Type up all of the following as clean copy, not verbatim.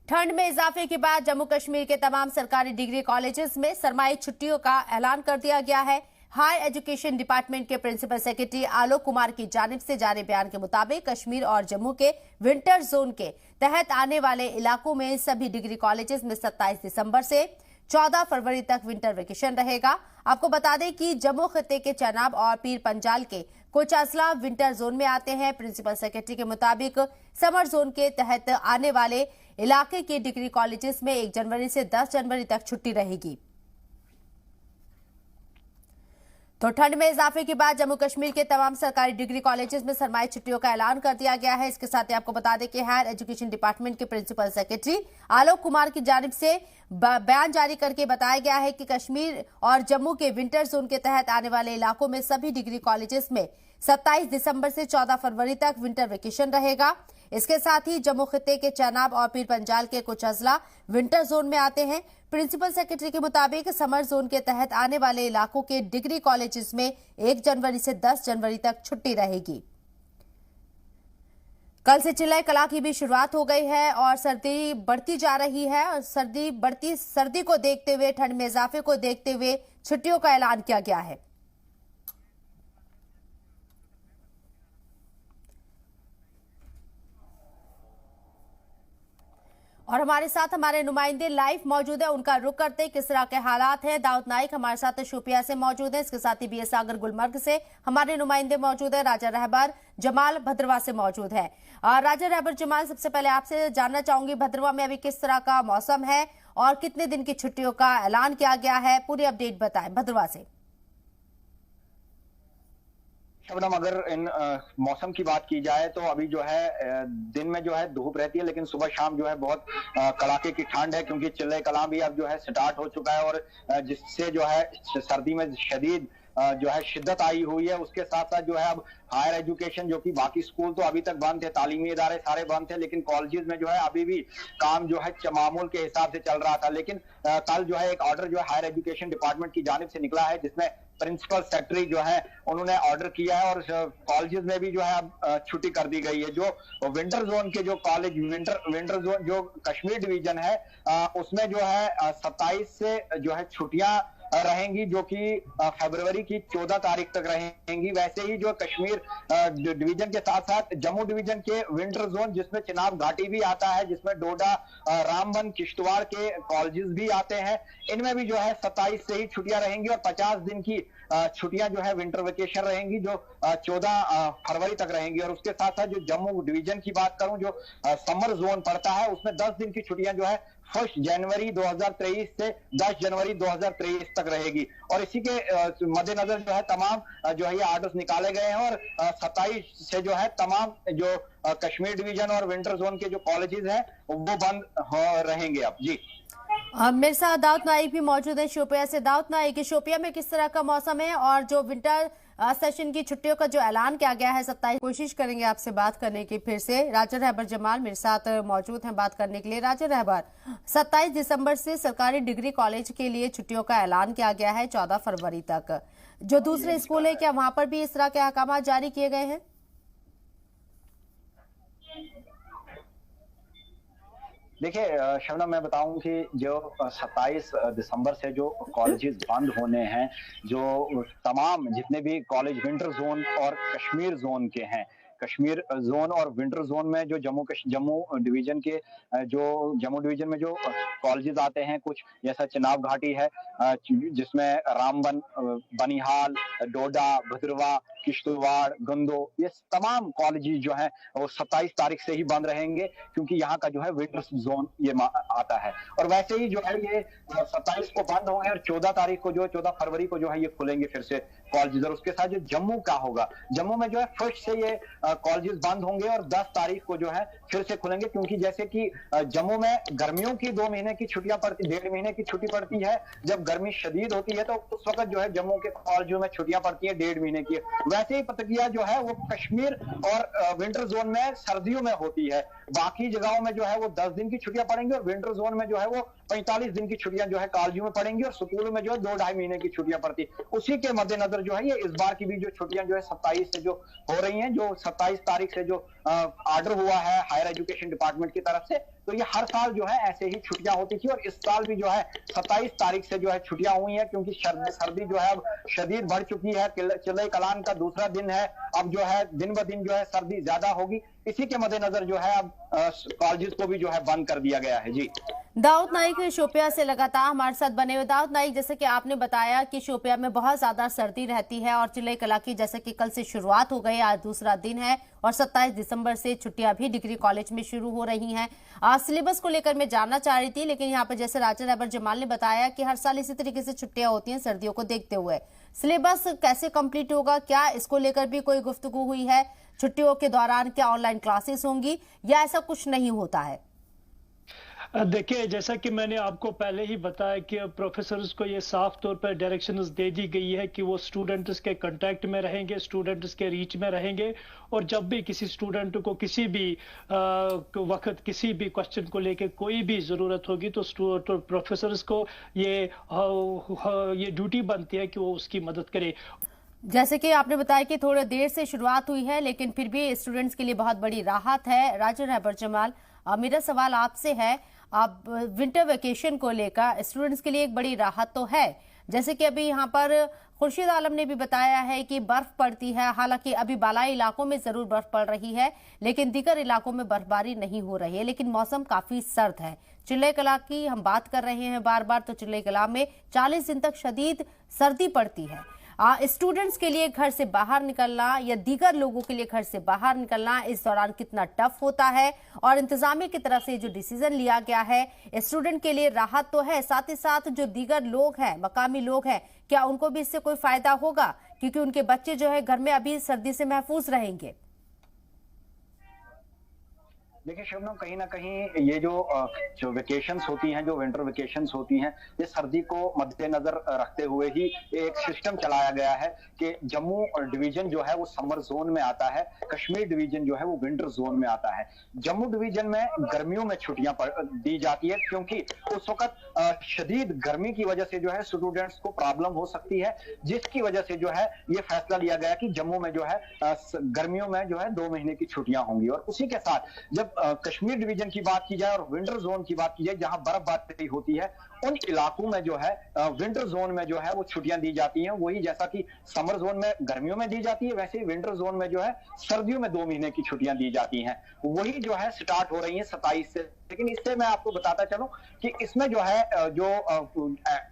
ठंड में इजाफे के बाद जम्मू कश्मीर के तमाम सरकारी डिग्री कॉलेजेस में सरमाई छुट्टियों का ऐलान कर दिया गया है। हायर एजुकेशन डिपार्टमेंट के प्रिंसिपल सेक्रेटरी आलोक कुमार की जानिब से जारी बयान के मुताबिक कश्मीर और जम्मू के विंटर जोन के तहत आने वाले इलाकों में सभी डिग्री कॉलेजेस में 27 दिसंबर से 14 फरवरी तक विंटर वेकेशन रहेगा। आपको बता दें कि जम्मू खित्ते के चनाब और पीर पंजाल के कुछ अजला विंटर जोन में आते हैं। प्रिंसिपल सेक्रेटरी के मुताबिक समर जोन के तहत आने वाले इलाके के डिग्री कॉलेजेस में 1 जनवरी से 10 जनवरी तक छुट्टी रहेगी। तो ठंड में इजाफे के बाद जम्मू कश्मीर के तमाम सरकारी डिग्री कॉलेजेस में सरमाई छुट्टियों का ऐलान कर दिया गया है। इसके साथ ही आपको बता दें कि हायर एजुकेशन डिपार्टमेंट के प्रिंसिपल सेक्रेटरी आलोक कुमार की जानिब से बयान जारी करके बताया गया है कि कश्मीर और जम्मू के विंटर जोन के तहत आने वाले इलाकों में सभी डिग्री कॉलेजेस में 27 दिसंबर से 14 फरवरी तक विंटर वेकेशन रहेगा। इसके साथ ही जम्मू खित्ते के चनाब और पीर पंजाल के कुछ अजला विंटर जोन में आते हैं। प्रिंसिपल सेक्रेटरी के मुताबिक समर जोन के तहत आने वाले इलाकों के डिग्री कॉलेजेस में 1 जनवरी से 10 जनवरी तक छुट्टी रहेगी। कल से चिल्लाई कला की भी शुरुआत हो गई है और सर्दी बढ़ती जा रही है और सर्दी को देखते हुए, ठंड में इजाफे को देखते हुए छुट्टियों का ऐलान किया गया है। और हमारे साथ हमारे नुमाइंदे लाइव मौजूद है, उनका रुख करते किस तरह के हालात हैं। दाऊद नाइक हमारे साथ शोपिया से मौजूद है, इसके साथ ही बीएस सागर गुलमर्ग से हमारे नुमाइंदे मौजूद है। राजा रहबर जमाल भद्रवा से मौजूद है। राजा रहबर जमाल, सबसे पहले आपसे जानना चाहूंगी भद्रवा में अभी किस तरह का मौसम है और कितने दिन की छुट्टियों का ऐलान किया गया है, पूरी अपडेट बताएं भद्रवा से। शबनम, अगर इन मौसम की बात की जाए तो अभी जो है दिन में जो है धूप रहती है, लेकिन सुबह शाम जो है बहुत कड़ाके की ठंड है, क्योंकि चिल्ले कलां भी अब जो है स्टार्ट हो चुका है और जिससे जो है सर्दी में शदीद जो है शिद्दत आई हुई है। उसके साथ साथ जो है अब हायर एजुकेशन, जो कि बाकी स्कूल तो अभी तक बंद थे, तालीमी इदारे सारे बंद थे, लेकिन कॉलेजेस में जो है अभी भी काम जो है मामूल के हिसाब से चल रहा था। लेकिन कल जो है एक ऑर्डर जो है हायर एजुकेशन डिपार्टमेंट की जानिब से निकला है, जिसमें प्रिंसिपल सेक्रेटरी जो है उन्होंने ऑर्डर किया है और कॉलेजेस में भी जो है अब छुट्टी कर दी गई है। जो विंटर जोन के जो कॉलेज विंटर जोन जो कश्मीर डिवीजन है उसमें जो है 27 से जो है छुट्टियां रहेंगी, जो कि फरवरी की 14 तारीख तक रहेंगी। वैसे ही जो कश्मीर डिवीजन के साथ साथ जम्मू डिवीजन के विंटर जोन, जिसमें चिनाब घाटी भी आता है, जिसमें डोडा, रामबन, किश्तवाड़ के कॉलेजेस भी आते हैं, इनमें भी जो है 27 से ही छुट्टियां रहेंगी और 50 दिन की छुट्टियां जो है विंटर वेकेशन रहेंगी, जो 14 फरवरी तक रहेंगी। और उसके साथ साथ जो जम्मू डिवीजन की बात करूं, जो समर जोन पड़ता है, उसमें 10 दिन की छुट्टियां जो है 1 जनवरी 2023 से 10 जनवरी 2023 तक रहेगी। और इसी के मद्देनजर जो है तमाम जो है ये आर्डर्स निकाले गए हैं और 27 से जो है तमाम जो कश्मीर डिवीजन और विंटर जोन के जो कॉलेजेस हैं वो बंद रहेंगे अब। जी, मेरे साथ दाऊद नाइक भी मौजूद है शोपिया से। दाऊद नाइक, शोपिया में किस तरह का मौसम है और जो विंटर सेशन की छुट्टियों का जो ऐलान किया गया है 27, कोशिश करेंगे आपसे बात करने की फिर से। राजा रहबर जमाल मेरे साथ मौजूद हैं बात करने के लिए। राजा रहबर, 27 दिसंबर से सरकारी डिग्री कॉलेज के लिए छुट्टियों का ऐलान किया गया है 14 फरवरी तक। जो दूसरे स्कूल है, क्या वहां पर भी इस तरह के अहकाम जारी किए गए हैं? देखिए शबनम, मैं बताऊं कि जो 27 दिसंबर से जो कॉलेजेस बंद होने हैं, जो तमाम जितने भी कॉलेज विंटर जोन और कश्मीर जोन के हैं, कश्मीर जोन और विंटर जोन में जो जम्मू डिवीजन के जो जम्मू डिवीजन में जो कॉलेजेस आते हैं, कुछ जैसा चिनाब घाटी है, जिसमें रामबन, बनिहाल, डोडा, भद्रवा, किश्तवाड़, गंदो, ये तमाम कॉलेजेस जो हैं वो 27 तारीख से ही बंद रहेंगे, क्योंकि यहाँ का जो है विंटर जोन ये आता है। और वैसे ही जो है ये 27 को बंद होंगे और 14 तारीख को जो 14 फरवरी को जो है ये खुलेंगे फिर से कॉलेजेस। और उसके साथ जो जम्मू का होगा, जम्मू में जो है फर्स्ट से ये कॉलेजेस बंद होंगे और 10 तारीख को जो है फिर से खुलेंगे, क्योंकि जैसे कि जम्मू में गर्मियों की 2 महीने की छुट्टियां पड़ती, 1.5 महीने की छुट्टी पड़ती है। जब गर्मी शदीद होती है तो उस वक्त जो है जम्मू के कॉलेजों में छुट्टियां पड़ती है 1.5 महीने की। वैसे ही प्रतिक्रिया जो है वो कश्मीर और विंटर जोन में सर्दियों में होती है। बाकी जगहों में जो है वो 10 दिन की छुट्टियां पड़ेंगी और विंटर जोन में जो है वो 45 दिन की छुट्टियां जो है कॉलेजों में पड़ेंगी और स्कूलों में जो है 2-2.5 महीने की छुट्टियां पड़ती। उसी के मद्देनजर जो है ये इस बार की भी जो छुट्टियां जो है 27 से जो हो रही हैं, जो 27 तारीख से जो ऑर्डर हुआ है हायर एजुकेशन डिपार्टमेंट की तरफ से, तो ये हर साल जो है ऐसे ही छुट्टियां होती थी और इस साल भी जो है 27 तारीख से जो है छुट्टियां हुई हैं, क्योंकि सर्दी जो है अब शदीद बढ़ चुकी है। चिल्ले कलाम का दूसरा दिन है, अब जो है दिन ब दिन जो है सर्दी ज्यादा होगी। इसी के मद्देनजर जो है अब कॉलेजेस को भी जो है बंद कर दिया गया है। जी, दाऊद नाइक शोपिया से लगातार हमारे साथ बने हुए। दाऊद नाइक, जैसे कि आपने बताया कि शोपिया में बहुत ज्यादा सर्दी रहती है और चिल्ले कला की जैसे कि कल से शुरुआत हो गई, आज दूसरा दिन है और 27 दिसंबर से छुट्टियां भी डिग्री कॉलेज में शुरू हो रही हैं। सिलेबस को लेकर मैं जानना चाह रही थी, लेकिन यहाँ पर जैसे राजा रहबर जमाल ने बताया कि हर साल इसी तरीके से छुट्टियां होती हैं सर्दियों को देखते हुए। सिलेबस कैसे कंप्लीट होगा, क्या इसको लेकर भी कोई गुफ्तगू हुई है? छुट्टियों के दौरान क्या ऑनलाइन क्लासेस होंगी या ऐसा कुछ नहीं होता है? देखिए, जैसा कि मैंने आपको पहले ही बताया कि प्रोफेसर्स को ये साफ तौर पर डायरेक्शंस दे दी गई है कि वो स्टूडेंट्स के कांटेक्ट में रहेंगे, स्टूडेंट्स के रीच में रहेंगे और जब भी किसी स्टूडेंट को किसी भी वक्त किसी भी क्वेश्चन को लेके कोई भी ज़रूरत होगी तो प्रोफेसर्स को ये ड्यूटी बनती है कि वो उसकी मदद करे। जैसे कि आपने बताया कि थोड़ी देर से शुरुआत हुई है, लेकिन फिर भी स्टूडेंट्स के लिए बहुत बड़ी राहत है। राजा रहबर जमाल, मेरा सवाल आपसे है, अब विंटर वेकेशन को लेकर स्टूडेंट्स के लिए एक बड़ी राहत तो है, जैसे कि अभी यहाँ पर खुर्शीद आलम ने भी बताया है कि बर्फ पड़ती है। हालांकि अभी बालाई इलाकों में जरूर बर्फ पड़ रही है, लेकिन दीगर इलाकों में बर्फबारी नहीं हो रही है, लेकिन मौसम काफी सर्द है। चिल्ले कला की हम बात कर रहे हैं बार बार, तो चिल्ले कला में 40 दिन तक शदीद सर्दी पड़ती है। स्टूडेंट्स के लिए घर से बाहर निकलना या दीगर लोगों के लिए घर से बाहर निकलना इस दौरान कितना टफ होता है, और इंतजामिया की तरफ से जो डिसीजन लिया गया है स्टूडेंट के लिए राहत तो है, साथ ही साथ जो दीगर लोग हैं, मकामी लोग हैं, क्या उनको भी इससे कोई फायदा होगा, क्योंकि उनके बच्चे जो है घर में अभी सर्दी से महफूज रहेंगे? देखिए शबनम, कहीं ना कहीं ये जो वेकेशंस होती हैं, जो विंटर वेकेशंस होती हैं, ये सर्दी को मद्देनजर रखते हुए ही एक सिस्टम चलाया गया है कि जम्मू डिवीजन जो है वो समर जोन में आता है, कश्मीर डिवीजन जो है वो विंटर जोन में आता है। जम्मू डिवीजन में गर्मियों में छुट्टियां दी जाती है, क्योंकि उस वक्त शदीद गर्मी की वजह से जो है स्टूडेंट्स को प्रॉब्लम हो सकती है, जिसकी वजह से जो है ये फैसला लिया गया कि जम्मू में जो है गर्मियों में जो है 2 महीने की छुट्टियां होंगी। और उसी के साथ जब कश्मीर डिवीजन की बात की जाए और विंटर जोन की बात की जाए, जहां बर्फबारी होती है, उन इलाकों में जो है विंटर जोन में जो है वो छुट्टियां दी जाती हैं। वही जैसा कि समर जोन में गर्मियों में दी जाती है, वैसे ही विंटर जोन में जो है सर्दियों में 2 महीने की छुट्टियां दी जाती हैं। वही जो है स्टार्ट हो रही है 27 से। लेकिन इससे मैं आपको बताता चलूं कि इसमें जो है जो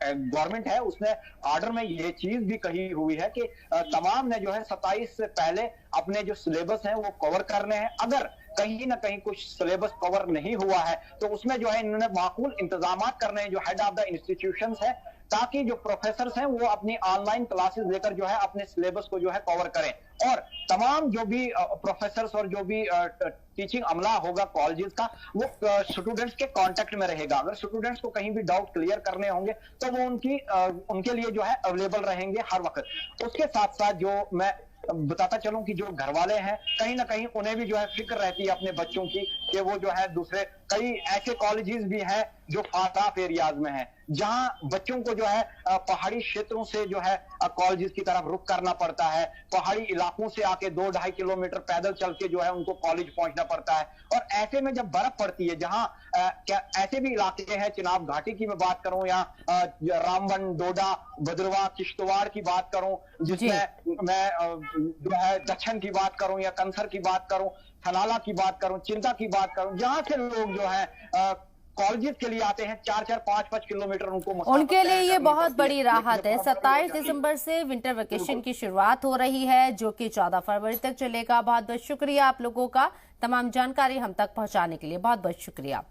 गवर्नमेंट है उसने ऑर्डर में ये चीज भी कही हुई है कि तमाम ने जो है 27 से पहले अपने जो सिलेबस हैं वो कवर करने हैं। अगर कहीं ना कहीं कुछ सिलेबस कवर नहीं हुआ है तो उसमें जो है इन्होंने माकूल इंतजाम करने हैं जो हेड ऑफ द इंस्टीट्यूशंस है, ताकि जो प्रोफेसर्स हैं वो अपनी ऑनलाइन क्लासेस लेकर जो है अपने सिलेबस को जो है कवर करें। और तमाम जो भी प्रोफेसर्स और जो भी टीचिंग अमला होगा कॉलेजेस का, वो स्टूडेंट्स के कांटेक्ट में रहेगा। अगर स्टूडेंट्स को कहीं भी डाउट क्लियर करने होंगे तो वो उनके लिए जो है अवेलेबल रहेंगे हर वक्त। उसके साथ साथ जो मैं बताता चलूं कि जो घर वाले हैं, कहीं ना कहीं उन्हें भी जो है फिक्र रहती है अपने बच्चों की कि वो जो है दूसरे कई ऐसे कॉलेजेस भी हैं जो फार ऑफ एरियाज में हैं, जहां बच्चों को जो है पहाड़ी क्षेत्रों से जो है कॉलेजेस की तरफ रुख करना पड़ता है। पहाड़ी इलाकों से आके 2-2.5 किलोमीटर पैदल चल के जो है उनको कॉलेज पहुंचना पड़ता है। और ऐसे में जब बर्फ पड़ती है, जहां क्या ऐसे भी इलाके हैं, चिनाब घाटी की मैं बात करूं या रामबन, डोडा, भद्रवाह, किश्तवाड़ की बात करूं, जिसमें मैं जो है दक्षिण की बात करूं या कंसर की बात करूं, थनाला की बात करूं, चिंता की बात करूं, जहां से लोग जो है कॉलेजेस के लिए आते हैं 4-4, 5-5 किलोमीटर उनके लिए ये बहुत बड़ी राहत है। 27 दिसंबर से विंटर वेकेशन की शुरुआत हो रही है, जो कि 14 फरवरी तक चलेगा। बहुत बहुत शुक्रिया आप लोगों का, तमाम जानकारी हम तक पहुंचाने के लिए बहुत बहुत शुक्रिया।